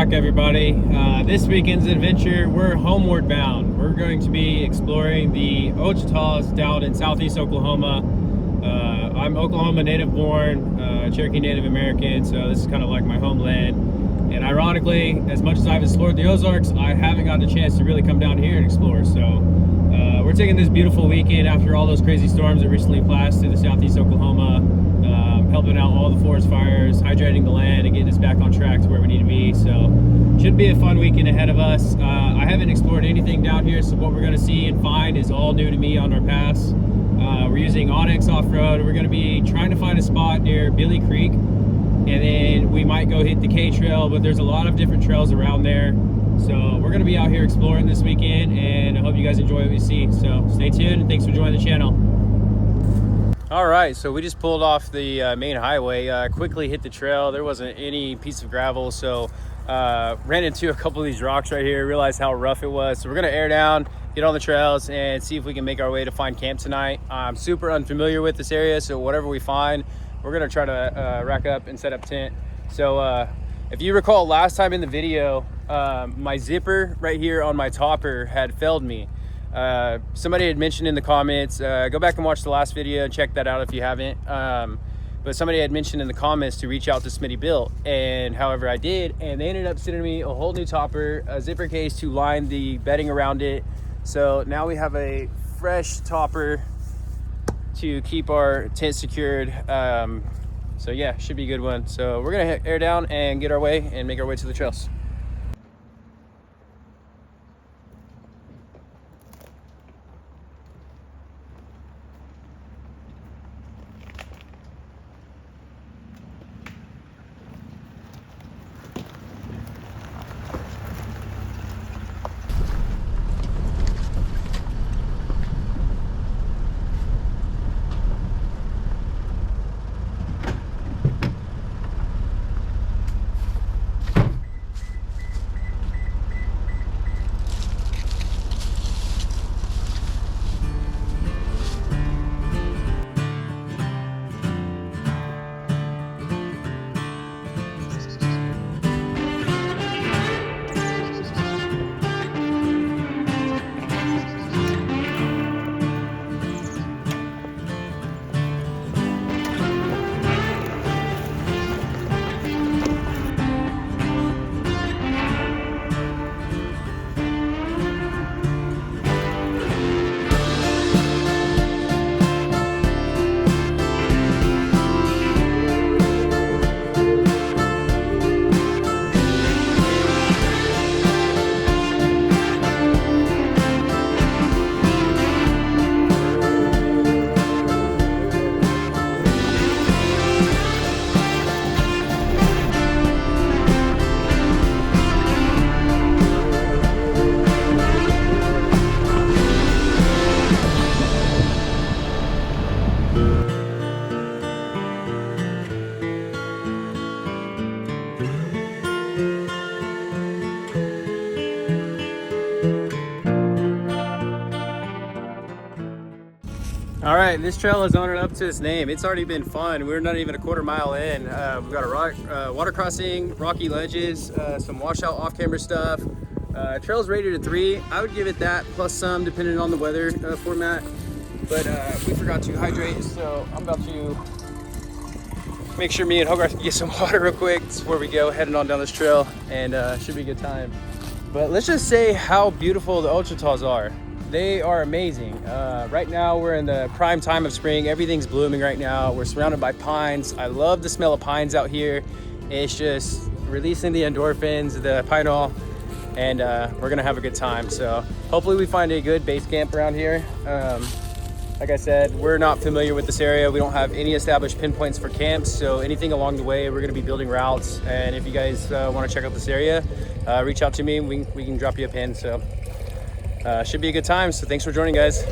back, everybody. This weekend's adventure, we're homeward bound. We're going to be exploring the Ouachitas down in southeast Oklahoma. I'm Oklahoma native born, Cherokee Native American, so this is kind of like my homeland. And ironically, as much as I've explored the Ozarks, I haven't gotten a chance to really come down here and explore. So we're taking this beautiful weekend after all those crazy storms that recently passed through the southeast Oklahoma, helping out all the forest fires, hydrating the land, and getting us back on track to where we need to be. So should be a fun weekend ahead of us. I haven't explored anything down here, so what we're going to see and find is all new to me on our paths. We're using Onyx off-road. We're going to be trying to find a spot near Billy Creek, and then we might go hit the K Trail, but there's a lot of different trails around there. So we're going to be out here exploring this weekend, and I hope you guys enjoy what we see. So stay tuned, and thanks for joining the channel. All right, so we just pulled off the main highway, quickly hit the trail. There wasn't any piece of gravel, so ran into a couple of these rocks right here, realized how rough it was. So we're gonna air down, get on the trails, and see if we can make our way to find camp tonight. I'm super unfamiliar with this area, so whatever we find, we're gonna try to rack up and set up tent. So if you recall last time in the video, my zipper right here on my topper had failed me. Somebody had mentioned in the comments, go back and watch the last video and check that out if you haven't, but somebody had mentioned in the comments to reach out to Smitty Built, and however I did, and they ended up sending me a whole new topper, a zipper case to line the bedding around it. So now we have a fresh topper to keep our tent secured. So yeah, should be a good one. So we're gonna air down and get our way and make our way to the trails. All right, this trail is on and up to its name. It's already been fun. We're not even a quarter mile in. We've got a water crossing, rocky ledges, some washout off-camera stuff. Trail's rated a 3. I would give it that, plus some, depending on the weather format. But we forgot to hydrate, so I'm about to make sure me and Hogarth can get some water real quick. That's where we go, heading on down this trail, and should be a good time. But let's just say how beautiful the Ouachitas are. They are amazing. Right now we're in the prime time of spring. Everything's blooming right now. We're surrounded by pines. I love the smell of pines out here. It's just releasing the endorphins, the pine oil, and we're gonna have a good time. So hopefully we find a good base camp around here. Like I said, we're not familiar with this area. We don't have any established pinpoints for camps, so anything along the way, we're gonna be building routes. And if you guys wanna check out this area, reach out to me. We can drop you a pin. So should be a good time. So thanks for joining, guys.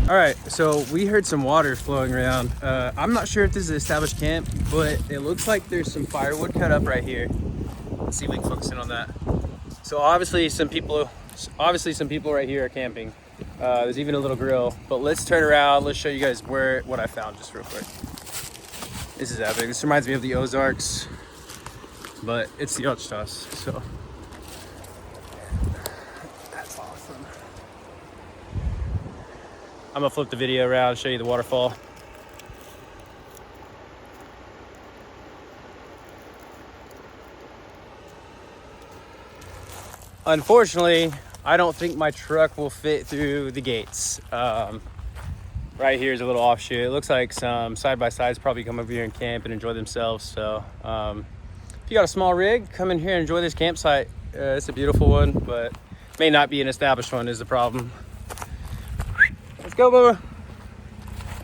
All right, so we heard some water flowing around. I'm not sure if this is an established camp, but it looks like there's some firewood cut up right here. Let's see if we can focus in on that. So obviously some people right here are camping. There's even a little grill, but let's turn around. Let's show you guys what I found just real quick. This is epic. This reminds me of the Ozarks, but it's the Ouachitas, so. That's awesome. I'm gonna flip the video around and show you the waterfall. Unfortunately, I don't think my truck will fit through the gates. Right here is a little offshoot. It looks like some side-by-sides probably come over here and camp and enjoy themselves. So if you got a small rig, come in here and enjoy this campsite. It's a beautiful one, but may not be an established one is the problem. Let's go, Bubba.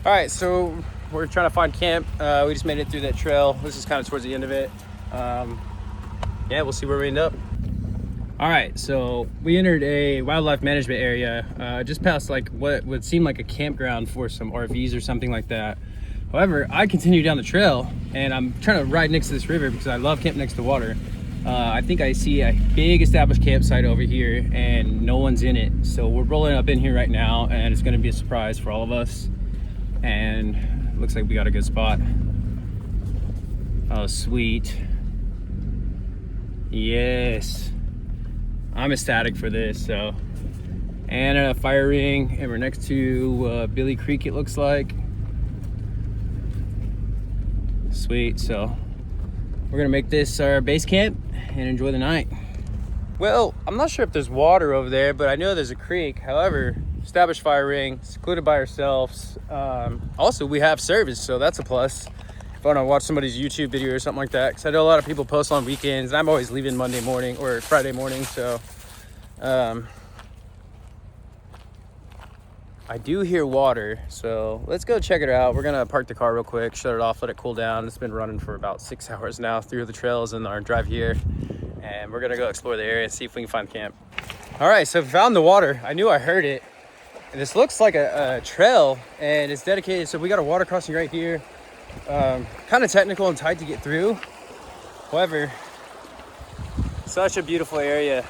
All right, so we're trying to find camp. We just made it through that trail. This is kind of towards the end of it. Yeah, we'll see where we end up. All right, so we entered a wildlife management area just past like what would seem like a campground for some RVs or something like that. However, I continue down the trail and I'm trying to ride next to this river because I love camping next to water. I think I see a big established campsite over here and no one's in it. So we're rolling up in here right now and it's gonna be a surprise for all of us. And it looks like we got a good spot. Oh, sweet. Yes. I'm ecstatic for this. So, and a fire ring, and we're next to Billy Creek, it looks like. Sweet. So we're gonna make this our base camp and enjoy the night. Well, I'm not sure if there's water over there, but I know there's a creek. However, established fire ring, secluded by ourselves. Also, we have service, so that's a plus. If I want to watch somebody's YouTube video or something like that, because I know a lot of people post on weekends, and I'm always leaving Monday morning or Friday morning, so I do hear water, so let's go check it out. We're gonna park the car real quick, shut it off, let it cool down. It's been running for about 6 hours now through the trails and our drive here, and we're gonna go explore the area and see if we can find camp. All right, so we found the water. I knew I heard it. And this looks like a trail, and it's dedicated, so we got a water crossing right here. Kind of technical and tight to get through. However, such a beautiful area.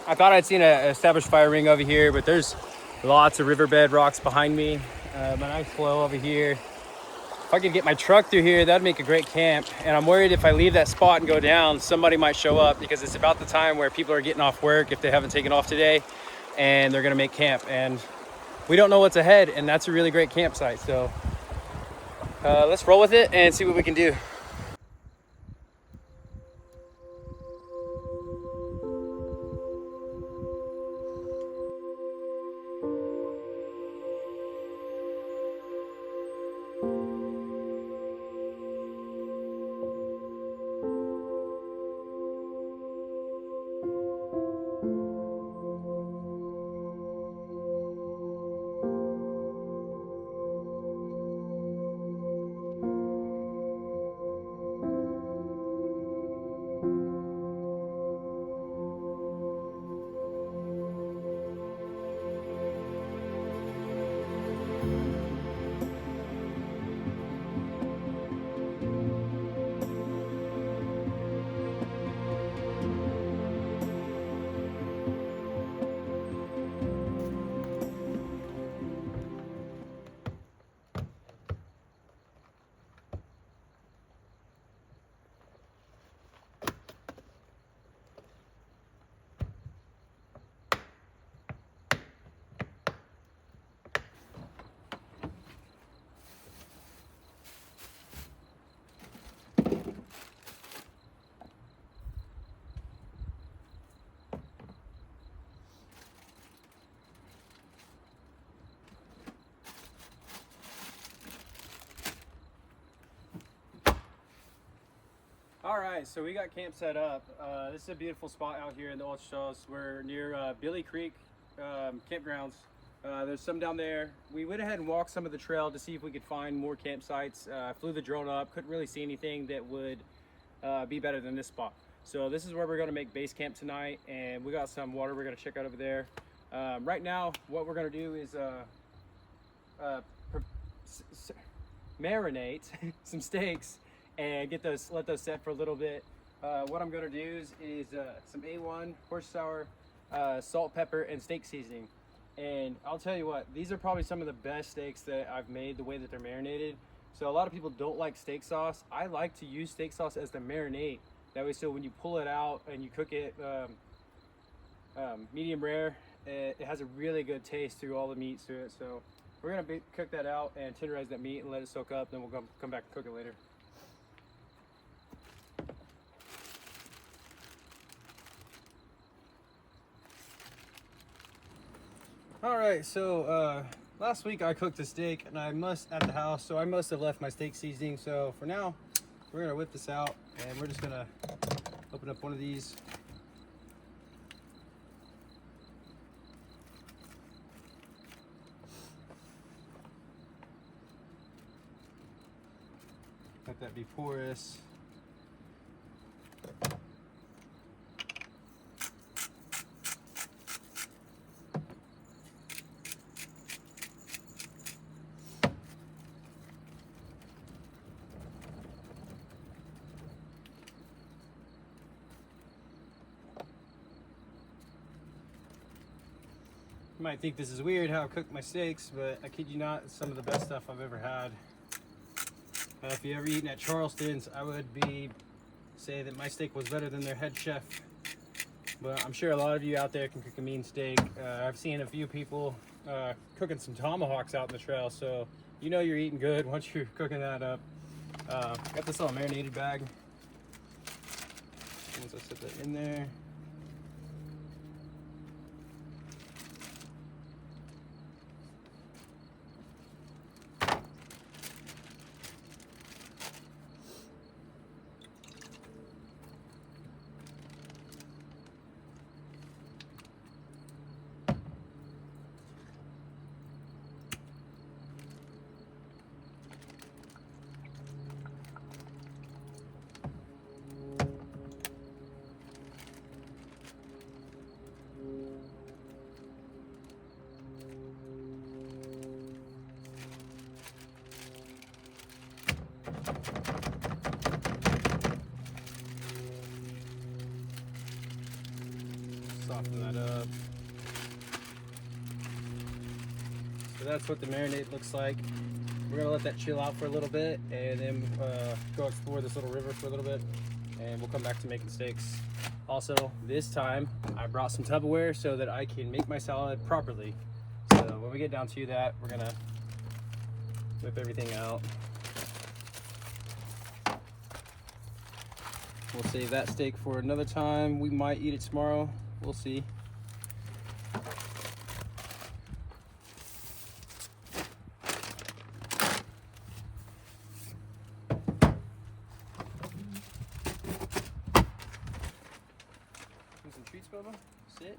I thought I'd seen an established fire ring over here, but there's lots of riverbed rocks behind me. A nice flow over here. If I could get my truck through here, that'd make a great camp. And I'm worried if I leave that spot and go down, somebody might show up because it's about the time where people are getting off work if they haven't taken off today, and they're gonna make camp. And we don't know what's ahead, and that's a really great campsite. So let's roll with it and see what we can do. All right, so we got camp set up. This is a beautiful spot out here in the Ouachitas. We're near Billy Creek campgrounds. There's some down there. We went ahead and walked some of the trail to see if we could find more campsites. Flew the drone up, couldn't really see anything that would be better than this spot. So this is where we're gonna make base camp tonight, and we got some water we're gonna check out over there. Right now, what we're gonna do is marinate some steaks and let those set for a little bit. What I'm gonna do is some A1 horse sour, salt, pepper, and steak seasoning. And I'll tell you what, these are probably some of the best steaks that I've made, the way that they're marinated. So a lot of people don't like steak sauce. I like to use steak sauce as the marinade. That way, so when you pull it out and you cook it medium rare, it has a really good taste through all the meats through it. So we're gonna cook that out and tenderize that meat and let it soak up. Then we'll come back and cook it later. All right, so last week I cooked a steak and at the house, so I must have left my steak seasoning. So for now, we're gonna whip this out and we're just gonna open up one of these. Let that be porous. You might think this is weird how I cook my steaks, but I kid you not, it's some of the best stuff I've ever had. If you ever eaten at Charleston's, I would say that my steak was better than their head chef. But I'm sure a lot of you out there can cook a mean steak. I've seen a few people cooking some tomahawks out in the trail, so you know you're eating good once you're cooking that up. Got this little marinated bag. Once I set that in there. Soften that up. So that's what the marinade looks like. We're gonna let that chill out for a little bit and then go explore this little river for a little bit, and we'll come back to making steaks. Also, this time I brought some Tupperware so that I can make my salad properly. So when we get down to that, we're gonna whip everything out. We'll save that steak for another time. We might eat it tomorrow. We'll see. Do some treats, Bubba. Sit.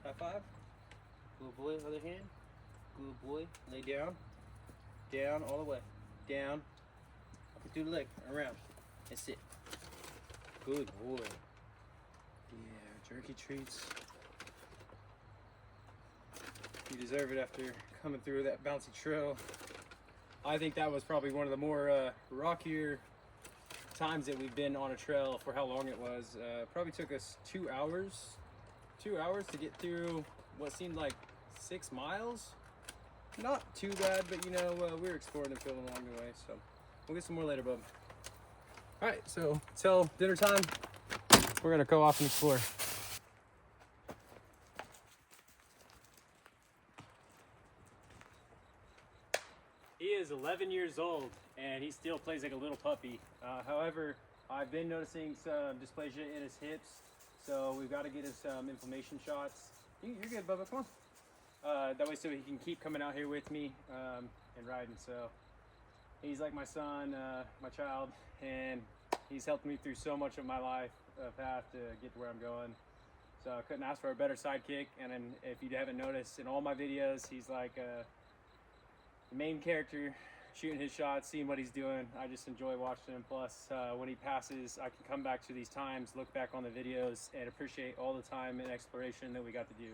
High five. Good boy, other hand. Good boy. Lay down. Down all the way. Down. Up and through the leg. Around. And sit. Good boy. Yeah, jerky treats. You deserve it after coming through that bouncy trail. I think that was probably one of the more rockier times that we've been on a trail for how long it was. Probably took us 2 hours. 2 hours to get through what seemed like 6 miles. Not too bad, but you know, we were exploring and feeling along the way. So we'll get some more later, bub. All right, so till dinner time, we're gonna go off and explore. He is 11 years old and he still plays like a little puppy. However, I've been noticing some dysplasia in his hips, so we've got to get his inflammation shots. You're good, Bubba, come on. That way so he can keep coming out here with me and riding. So he's like my son, my child, and he's helped me through so much of my life path to get to where I'm going. So I couldn't ask for a better sidekick. And then if you haven't noticed, in all my videos, he's like the main character, shooting his shots, seeing what he's doing. I just enjoy watching him. Plus, when he passes, I can come back to these times, look back on the videos, and appreciate all the time and exploration that we got to do.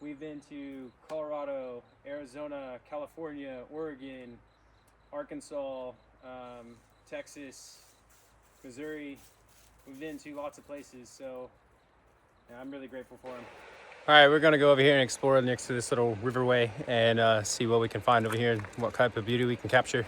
We've been to Colorado, Arizona, California, Oregon, Arkansas, Texas, Missouri. We've been to lots of places, so yeah, I'm really grateful for them. All right, we're gonna go over here and explore next to this little riverway and see what we can find over here and what type of beauty we can capture.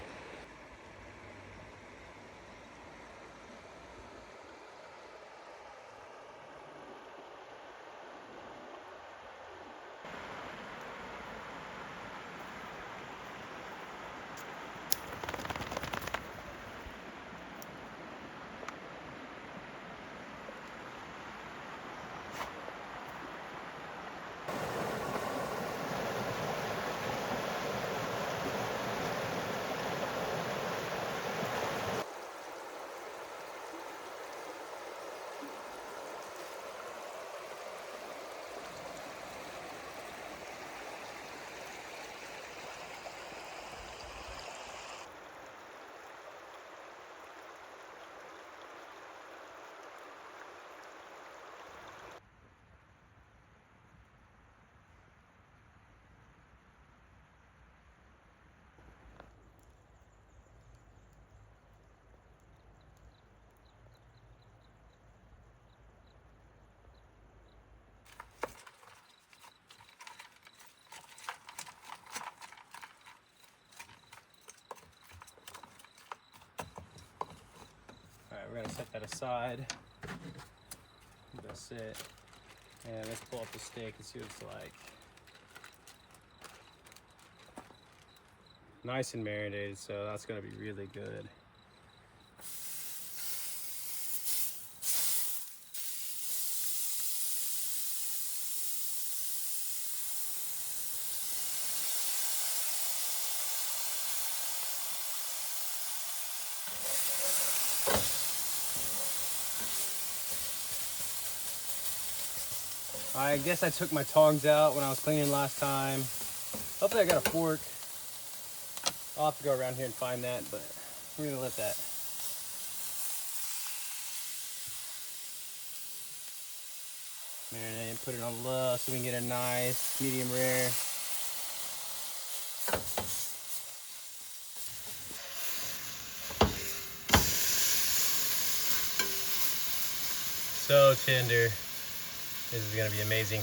All right, we're gonna set that aside. That's it. And let's pull up the steak and see what it's like. Nice and marinated, so that's gonna be really good. I guess I took my tongs out when I was cleaning last time. Hopefully I got a fork. I'll have to go around here and find that, but we're gonna let that. Marinate, put it on low so we can get a nice medium rare. So tender. This is gonna be amazing.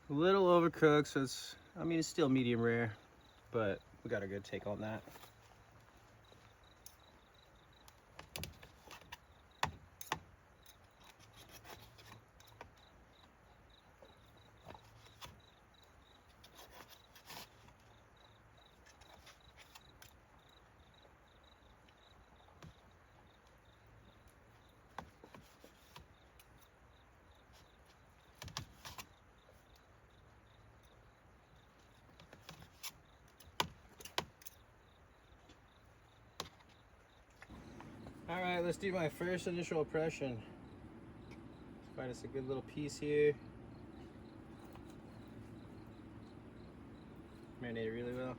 A little overcooked, so it's still medium rare, but we got a good take on that. All right, let's do my first initial impression. Find us a good little piece here. Marinated really well.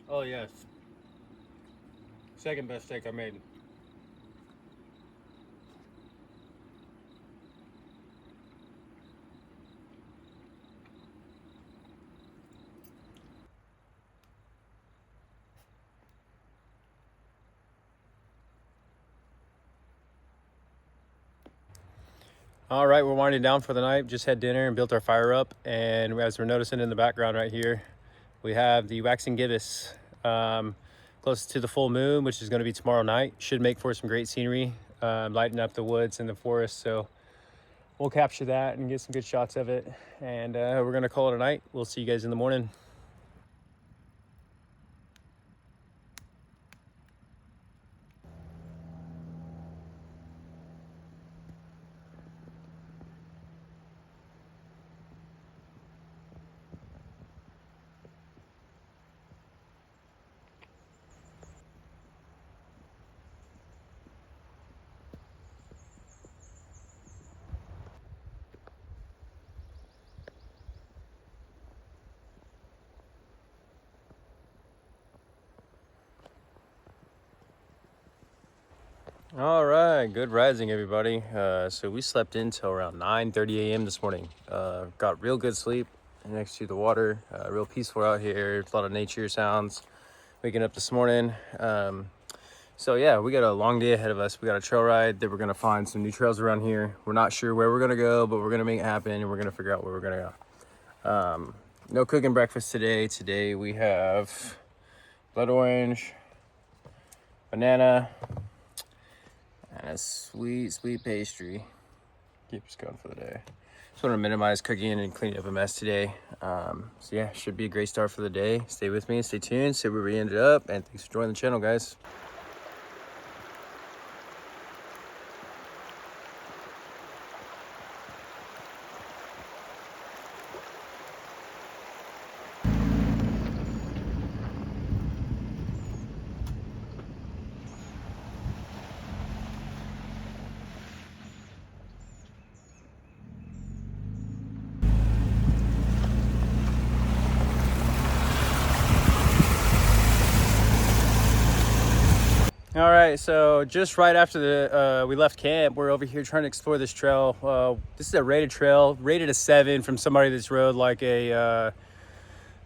Oh yes. Second best steak I made. All right, we're winding down for the night. Just had dinner and built our fire up. And as we're noticing in the background right here, we have the waxing gibbous close to the full moon, which is going to be tomorrow night. Should make for some great scenery, lighting up the woods and the forest. So we'll capture that and get some good shots of it. And we're going to call it a night. We'll see you guys in the morning. All right, good rising, everybody. So we slept in till around 9:30 a.m. this morning. Got real good sleep next to the water. Real peaceful out here. A lot of nature sounds. Waking up this morning. So yeah, we got a long day ahead of us. We got a trail ride that we're gonna find some new trails around here. We're not sure where we're gonna go, but we're gonna make it happen, and we're gonna figure out where we're gonna go. No cooking breakfast today. Today we have blood orange, banana, and a sweet pastry. Keep us going for the day. Just want to minimize cooking and cleaning up a mess today. So yeah, should be a great start for the day. Stay with me, stay tuned, see where we ended up, and thanks for joining the channel, guys. All right, so just right after we left camp, we're over here trying to explore this trail. This is a rated trail, rated a 7 from somebody that's rode like a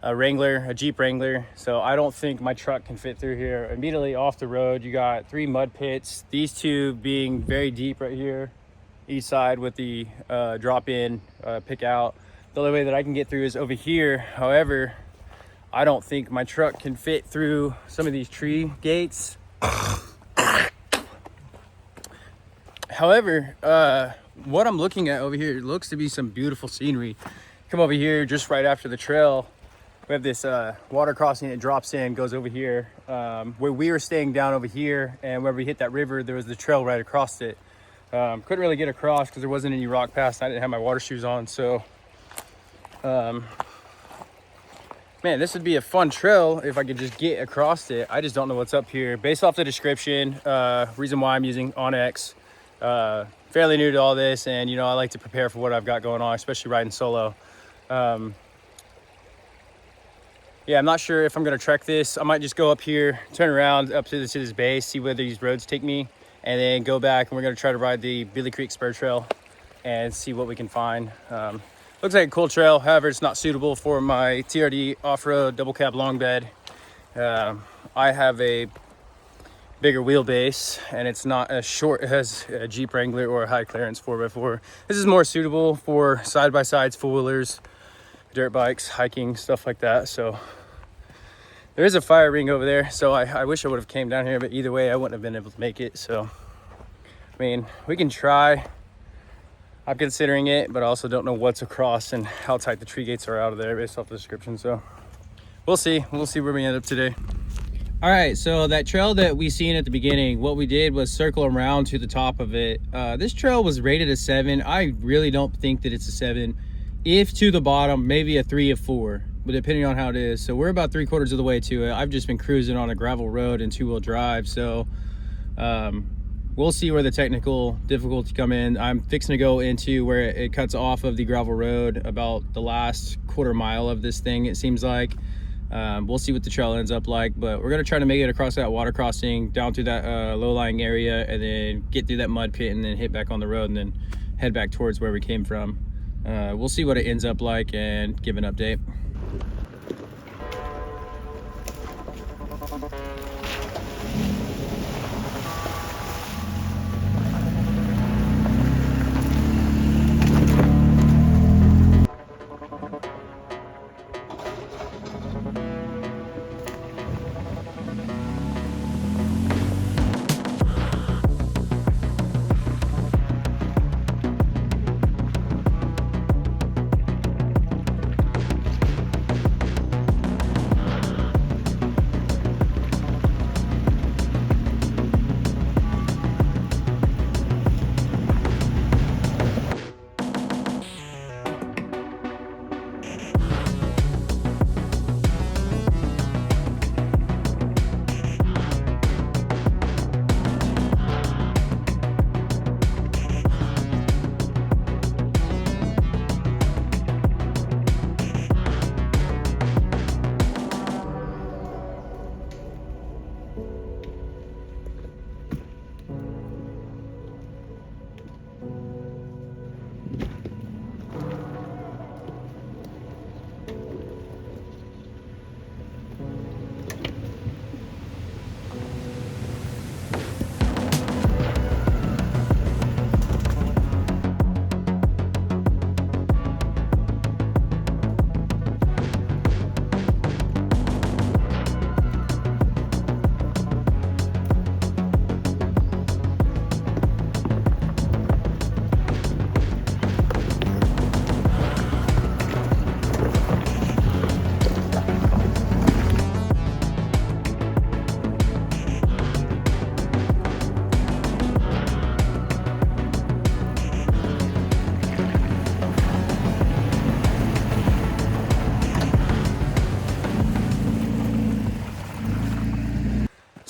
Wrangler, a Jeep Wrangler. So I don't think my truck can fit through here. Immediately off the road, you got 3 mud pits. These 2 being very deep right here, each side with the drop in, pick out. The only way that I can get through is over here. However, I don't think my truck can fit through some of these tree gates. However, what I'm looking at over here looks to be some beautiful scenery. Come over here just right after the trail. We have this water crossing that drops in, goes over here. Where we were staying down over here, and where we hit that river, there was the trail right across it. Couldn't really get across because there wasn't any rock paths. I didn't have my water shoes on, so man, this would be a fun trail if I could just get across it. I just don't know what's up here. Based off the description, reason why I'm using OnX, fairly new to all this, and you know, I like to prepare for what I've got going on, especially riding solo. Yeah, I'm not sure if I'm gonna trek this. I might just go up here, turn around up to this base, see where these roads take me, and then go back, and we're gonna try to ride the Billy Creek Spur Trail and see what we can find. Looks like a cool trail, however, it's not suitable for my TRD off-road double cab long bed. I have a bigger wheelbase, and it's not as short as a Jeep Wrangler or a high clearance 4x4. This is more suitable for side-by-sides, four-wheelers, dirt bikes, hiking, stuff like that. So there is a fire ring over there, so I wish I would have came down here, but either way I wouldn't have been able to make it. So I mean, we can try. I'm considering it, but I also don't know what's across and how tight the tree gates are out of there based off the description. So we'll see where we end up today. All right, so that trail that we seen at the beginning, what we did was circle around to the top of it. This trail was rated a 7. I really don't think that it's a 7. If to the bottom, maybe a 3 or 4, but depending on how it is. So we're about 3/4 of the way to it. I've just been cruising on a gravel road and 2-wheel drive. So we'll see where the technical difficulty come in. I'm fixing to go into where it cuts off of the gravel road, about the last 1/4 mile of this thing, it seems like. We'll see what the trail ends up like, but we're gonna try to make it across that water crossing, down through that low-lying area, and then get through that mud pit, and then hit back on the road, and then head back towards where we came from. We'll see what it ends up like and give an update.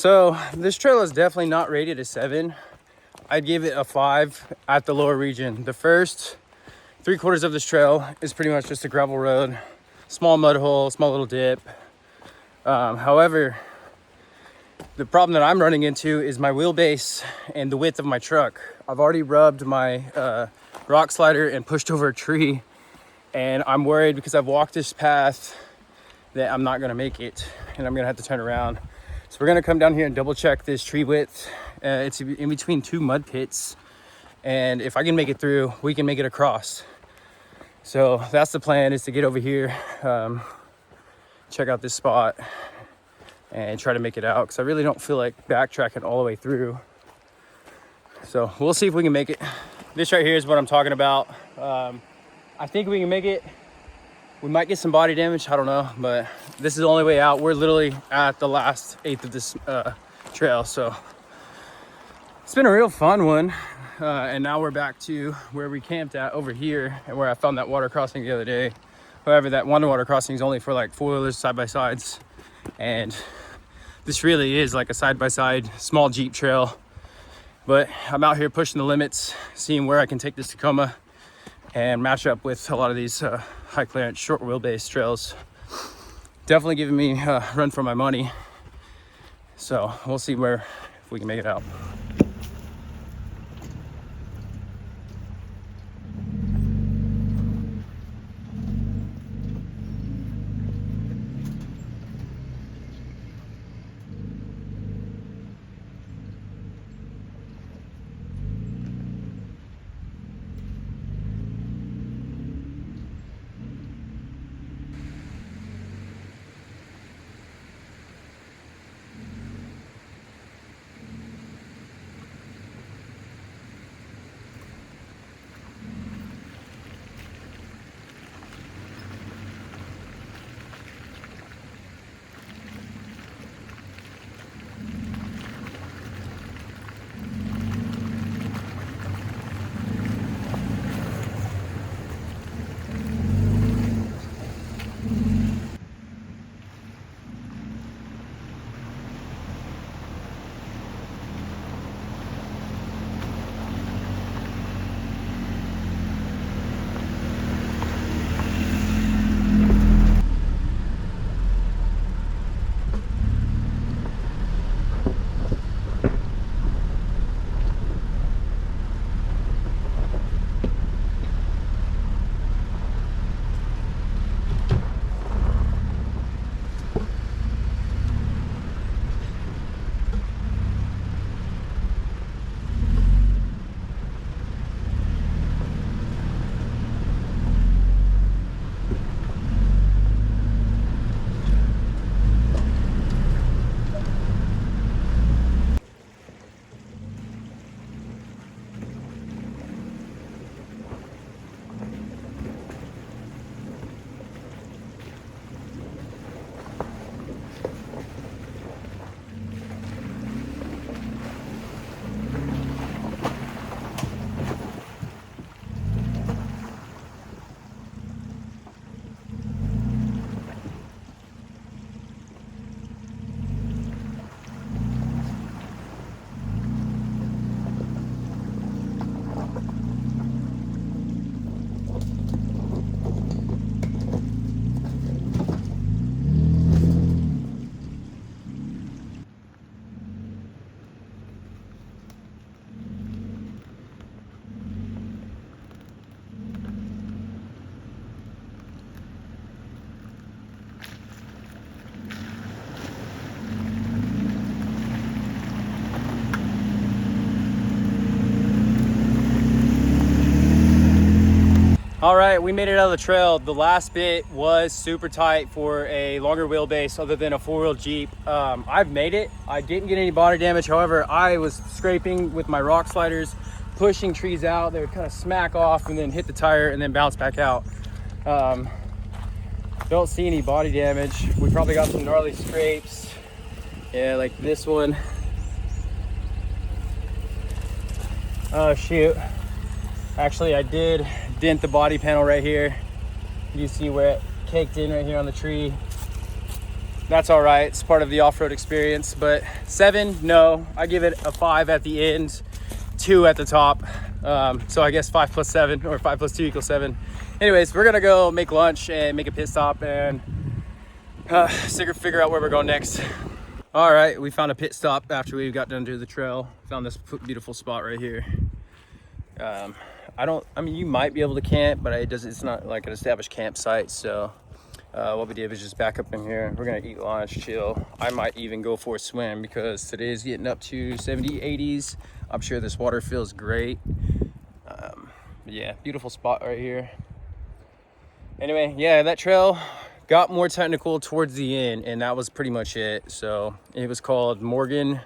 So this trail is definitely not rated a 7. I'd give it a 5 at the lower region. The first 3/4 of this trail is pretty much just a gravel road, small mud hole, small little dip. However, the problem that I'm running into is my wheelbase and the width of my truck. I've already rubbed my rock slider and pushed over a tree, and I'm worried because I've walked this path that I'm not gonna make it and I'm gonna have to turn around. So we're gonna come down here and double check this tree width. It's in between 2 mud pits, and if I can make it through, we can make it across. So that's the plan, is to get over here, check out this spot and try to make it out, because I really don't feel like backtracking all the way through. So we'll see if we can make it. This right here is what I'm talking about. I think we can make it. We might get some body damage, I don't know, but this is the only way out. We're literally at the last 1/8 of this trail, so it's been a real fun one. And now we're back to where we camped at over here, and where I found that water crossing the other day. However, that one water crossing is only for like 4-wheelers, side-by-sides, and this really is like a side-by-side small Jeep trail. But I'm out here pushing the limits, seeing where I can take this Tacoma and match up with a lot of these high clearance, short wheelbase trails. Definitely giving me a run for my money. So we'll see if we can make it out. All right, we made it out of the trail. The last bit was super tight for a longer wheelbase other than a 4-wheel Jeep. I've made it. I didn't get any body damage. However, I was scraping with my rock sliders, pushing trees out. They would kind of smack off and then hit the tire and then bounce back out. Don't see any body damage. We probably got some gnarly scrapes. Yeah, like this one. Oh shoot. Actually, I did dent the body panel right here. You see where it caked in right here on the tree. That's all right. It's part of the off-road experience. But 7, no. I give it a 5 at the end, 2 at the top. So I guess 5 plus 7 or 5 plus 2 equals 7. Anyways, we're gonna go make lunch and make a pit stop and figure out where we're going next. All right, we found a pit stop after we got done to the trail. Found this beautiful spot right here. I mean, you might be able to camp, but it's not like an established campsite. So what we did was just back up in here. We're gonna eat lunch, chill. I might even go for a swim because today's getting up to 70, 80s. I'm sure this water feels great. Yeah, beautiful spot right here. Anyway, yeah, that trail got more technical towards the end, and that was pretty much it. So it was called Morgan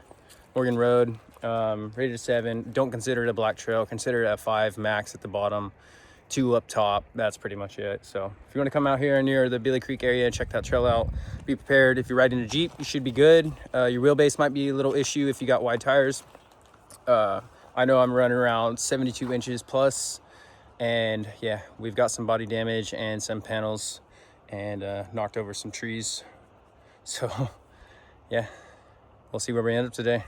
Road, rated 7. Don't consider it a black trail. Consider it a 5 max at the bottom, 2 up top. That's pretty much it. So if you want to come out here near the Billy Creek area and check that trail out, be prepared. If you're riding a Jeep, you should be good. Your wheelbase might be a little issue if you got wide tires. I know I'm running around 72 inches plus, and yeah, we've got some body damage and some panels and knocked over some trees. So yeah, we'll see where we end up today.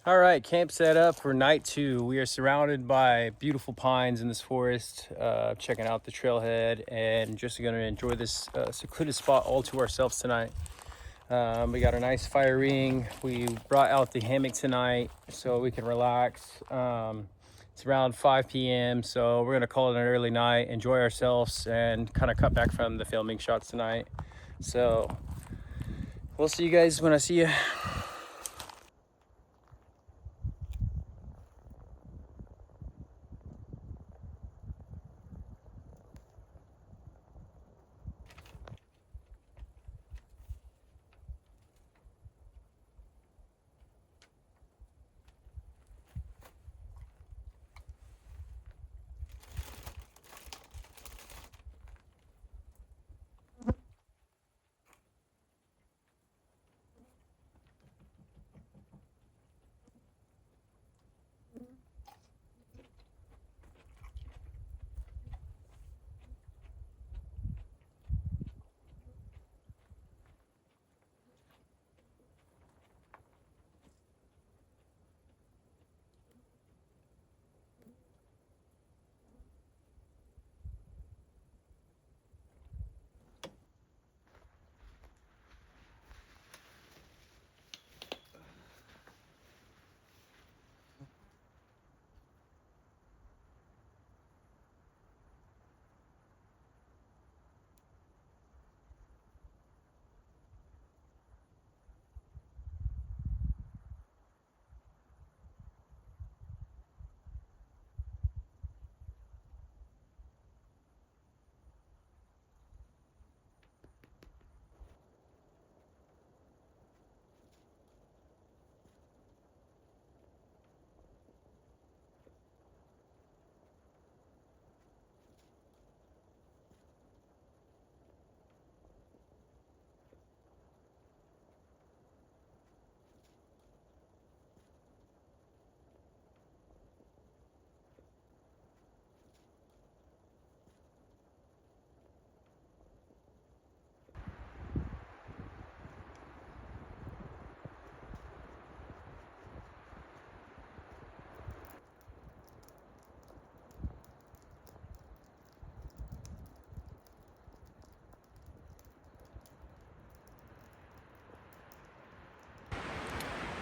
All right, camp set up for night 2. We are surrounded by beautiful pines in this forest, checking out the trailhead, and just gonna enjoy this secluded spot all to ourselves tonight. We got a nice fire ring. We brought out the hammock tonight so we can relax. It's around 5 p.m. so we're gonna call it an early night, enjoy ourselves, and kind of cut back from the filming shots tonight. So we'll see you guys when I see you.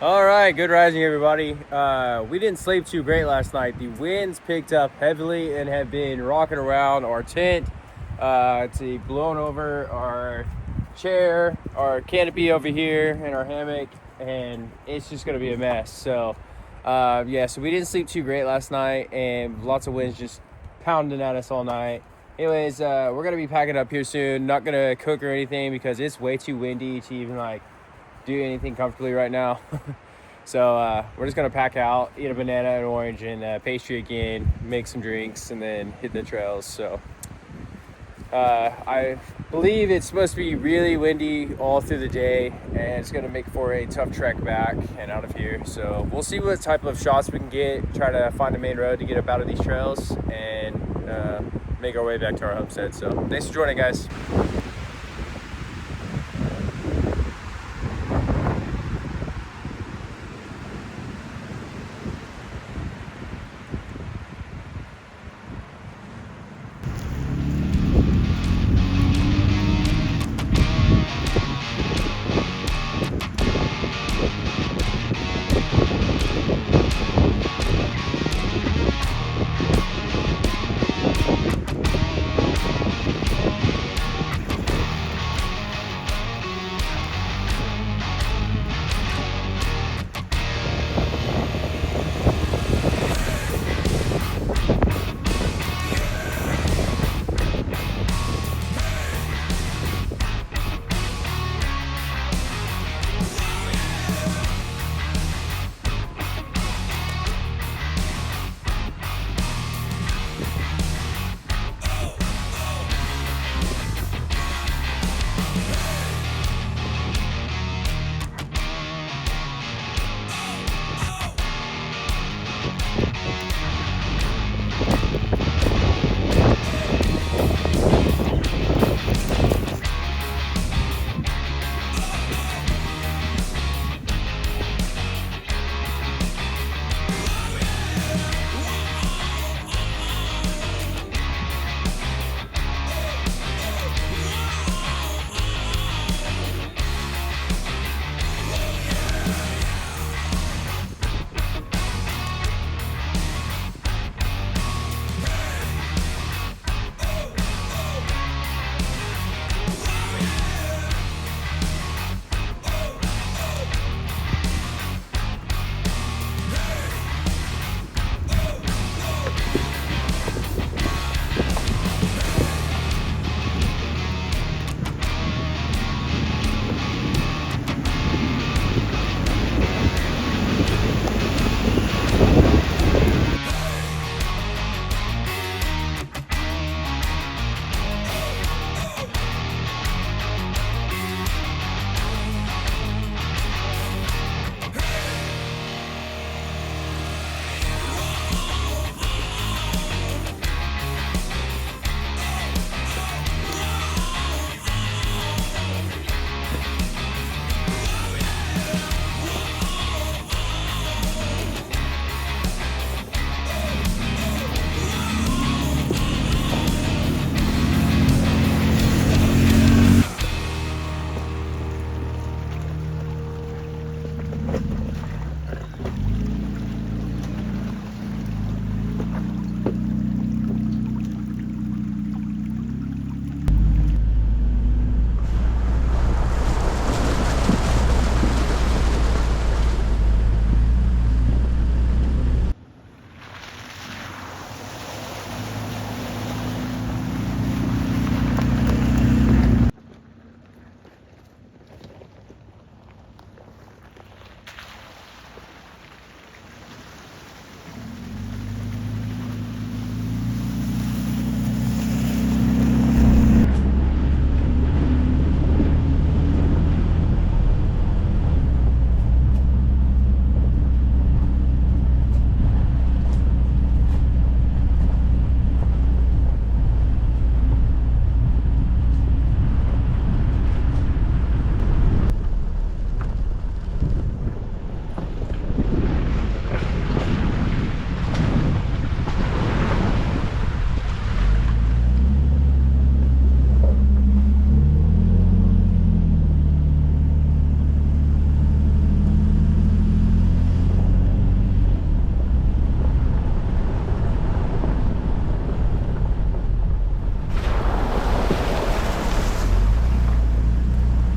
All right, good rising, everybody. We didn't sleep too great last night. The winds picked up heavily and have been rocking around our tent. It's blown over our chair, our canopy over here, and our hammock, and it's just gonna be a mess. So, so we didn't sleep too great last night, and lots of winds just pounding at us all night. Anyways, we're gonna be packing up here soon. Not gonna cook or anything because it's way too windy to even do anything comfortably right now. So we're just gonna pack out, eat a banana and orange and pastry again, make some drinks, and then hit the trails. So I believe it's supposed to be really windy all through the day, and it's gonna make for a tough trek back and out of here. So we'll see what type of shots we can get, try to find a main road to get up out of these trails, and make our way back to our homestead. So thanks for joining, guys.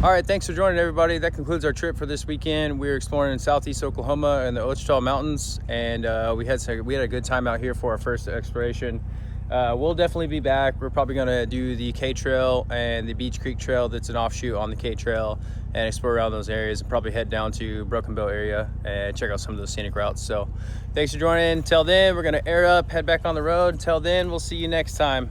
All right, thanks for joining, everybody. That concludes our trip for this weekend. We're exploring in southeast Oklahoma and the Ouachita Mountains, and we had a good time out here for our first exploration. We'll definitely be back. We're probably gonna do the K Trail and the Beach Creek Trail that's an offshoot on the K Trail and explore around those areas, and probably head down to Broken Bow area and check out some of those scenic routes. So thanks for joining. Until then, we're gonna air up, head back on the road. Until then, we'll see you next time.